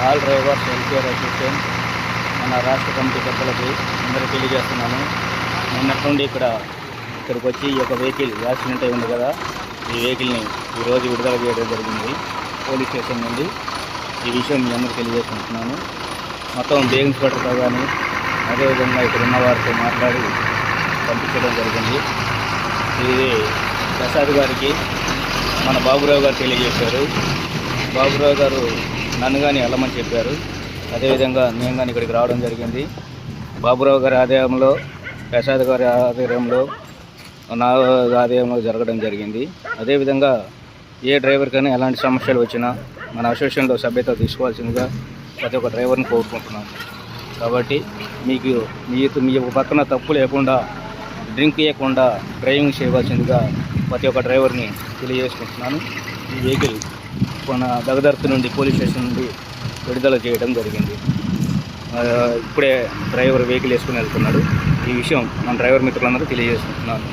All drivers welfare association మన రాష్ట్ర committee పెద్దలకి అందరూ తెలియజేస్తున్నాను. నిన్నటి నుండి ఇక్కడికి వచ్చి ఈ యొక్క వెహికల్ యాక్సిడెంట్ అయి ఉంది కదా, ఈ వెహికల్ని ఈరోజు విడుదల చేయడం జరిగింది పోలీస్ స్టేషన్ నుండి. ఈ విషయం మీ అందరూ తెలియజేసుకుంటున్నాను. మొత్తం బే ఇన్స్పెక్టర్తో కానీ అదేవిధంగా ఇక్కడ ఉన్న వారితో మాట్లాడి పంపించడం జరిగింది. ఇది ప్రసాద్ గారికి మన బాబురావు గారు తెలియజేశారు. బాబురావు గారు నన్ను కానీ వెళ్ళమని చెప్పారు. అదేవిధంగా నేను కానీ ఇక్కడికి రావడం జరిగింది. బాబురావు గారి ఆదాయంలో, ప్రసాద్ గారి ఆధ్వర్యంలో, నా ఆదాయంలో జరగడం జరిగింది. అదేవిధంగా ఏ డ్రైవర్కైనా ఎలాంటి సమస్యలు వచ్చినా మన అసోసియేషన్లో సభ్యత తీసుకోవాల్సిందిగా ప్రతి ఒక్క డ్రైవర్ని కోరుకుంటున్నాను. కాబట్టి మీ పక్కన తప్పు లేకుండా, డ్రింక్ చేయకుండా డ్రైవింగ్ చేయవలసిందిగా ప్రతి ఒక్క డ్రైవర్ని తెలియజేసుకుంటున్నాను. ఈ వెహికల్ మన దగదర్తి నుండి పోలీస్ స్టేషన్ నుండి విడుదల చేయడం జరిగింది. ఇప్పుడే డ్రైవర్ వెహికల్ వేసుకుని వెళ్తున్నాడు. ఈ విషయం మన డ్రైవర్ మిత్రులందరూ తెలియజేసుకుంటున్నాను.